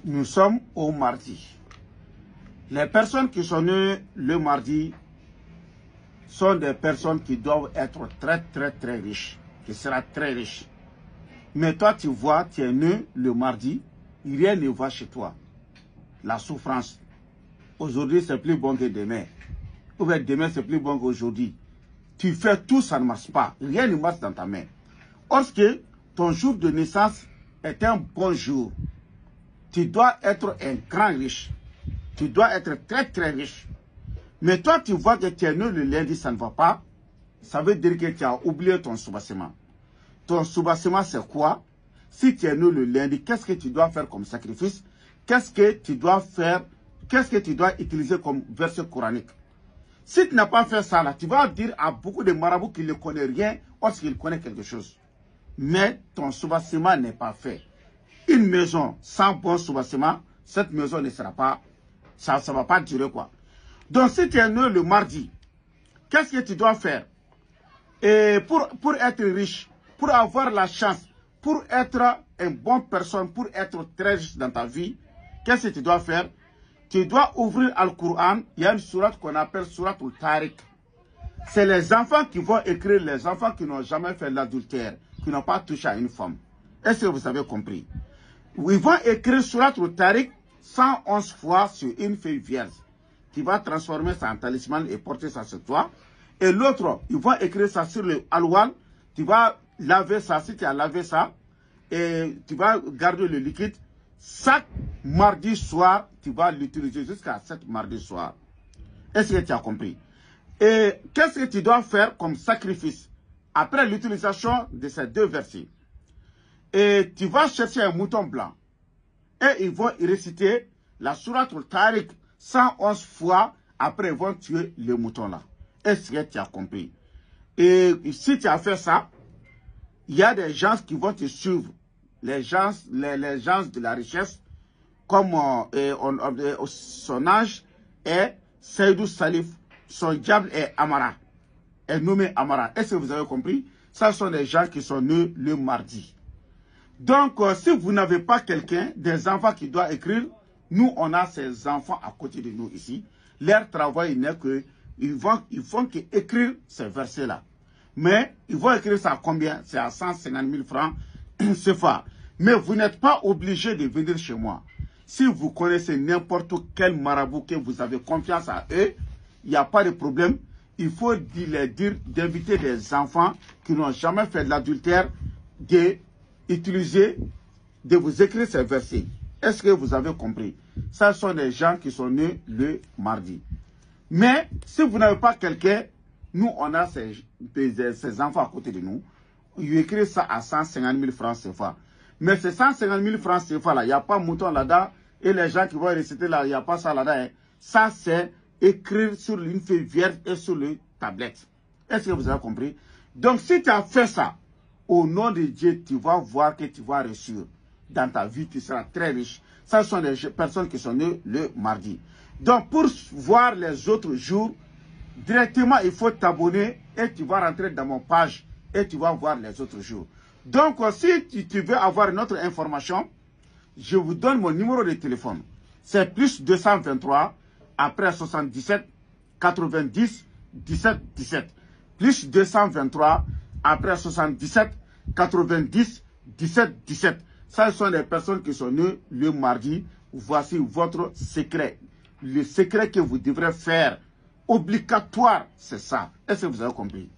Nous sommes au mardi. Les personnes qui sont nées le mardi sont des personnes qui doivent être très riches, qui seront très riches. Mais toi, tu vois, tu es né le mardi, rien ne va chez toi. La souffrance. Aujourd'hui, c'est plus bon que demain. Ou bien demain, c'est plus bon qu'aujourd'hui. Tu fais tout, ça ne marche pas. Rien ne marche dans ta main. Lorsque ton jour de naissance est un bon jour, tu dois être un grand riche. Tu dois être très riche. Mais toi, tu vois que tu es né le lundi, ça ne va pas. Ça veut dire que tu as oublié ton soubassement. Ton soubassement, c'est quoi? Si tu es né le lundi, qu'est-ce que tu dois faire comme sacrifice? Qu'est-ce que tu dois faire? Qu'est-ce que tu dois utiliser comme verset coranique? Si tu n'as pas fait ça, là, tu vas dire à beaucoup de marabouts qui ne connaissent rien lorsqu'ils connaissent quelque chose. Mais ton soubassement n'est pas fait. Une maison sans bon soubassement, cette maison ne sera pas, ça ne va pas durer quoi. Donc si tu es né le mardi, qu'est-ce que tu dois faire? Et pour être riche, pour avoir la chance, pour être une bonne personne, pour être très riche dans ta vie, qu'est-ce que tu dois faire? Tu dois ouvrir Al-Qur'an. Il y a une sourate qu'on appelle sourate Al-Tariq. C'est les enfants qui vont écrire, les enfants qui n'ont jamais fait l'adultère, qui n'ont pas touché à une femme. Est-ce que vous avez compris? Ils vont écrire sourate Al-Tariq 111 fois sur une feuille vierge. Tu vas transformer ça en talisman et porter ça sur toi. Et l'autre, ils vont écrire ça sur le alwal. Tu vas laver ça, si tu as lavé ça, et tu vas garder le liquide. Chaque mardi soir, tu vas l'utiliser jusqu'à 7 mardi soir. Est-ce que tu as compris? Et qu'est-ce que tu dois faire comme sacrifice après l'utilisation de ces deux versets? Et tu vas chercher un mouton blanc. Et ils vont réciter la sourate Al-Tariq 111 fois. Après, ils vont tuer le mouton là. Est-ce que tu as compris? Et si tu as fait ça, il y a des gens qui vont te suivre. Les gens de la richesse, comme son âge est Seydou Salif, son diable est Amara, est nommé Amara. Est-ce que vous avez compris? Ça sont des gens qui sont nés le mardi. Donc, si vous n'avez pas quelqu'un, des enfants qui doivent écrire, nous, on a ces enfants à côté de nous ici. Leur travail n'est que, ils font qu'écrire ces versets-là. Mais, ils vont écrire ça à combien? C'est à 150 000 francs, c'est fort. Mais vous n'êtes pas obligé de venir chez moi. Si vous connaissez n'importe quel marabout que vous avez confiance à eux, il n'y a pas de problème. Il faut leur dire d'inviter des enfants qui n'ont jamais fait de l'adultère, d'utiliser, de vous écrire ces versets. Est-ce que vous avez compris? Ce sont des gens qui sont nés le mardi. Mais si vous n'avez pas quelqu'un, nous on a ces enfants à côté de nous. Ils écrivent ça à 150 000 francs CFA. Mais ces 150 000 francs CFA là, il n'y a pas mouton là-dedans. Et les gens qui vont réciter là, il n'y a pas ça là-dedans. Hein. Ça c'est écrire sur une feuille vierge et sur le tablette. Est-ce que vous avez compris? Donc si tu as fait ça, au nom de Dieu, tu vas voir que tu vas réussir. Dans ta vie, tu seras très riche. Ce sont des personnes qui sont nées le mardi. Donc pour voir les autres jours, directement il faut t'abonner et tu vas rentrer dans mon page et tu vas voir les autres jours. Donc si tu veux avoir une autre information, je vous donne mon numéro de téléphone. C'est plus 223 après 77 90 17 17. Plus 223 après 77 90 17 17. Ça, ce sont les personnes qui sont nées le mardi. Voici votre secret. Le secret que vous devrez faire obligatoire, c'est ça. Est-ce que vous avez compris?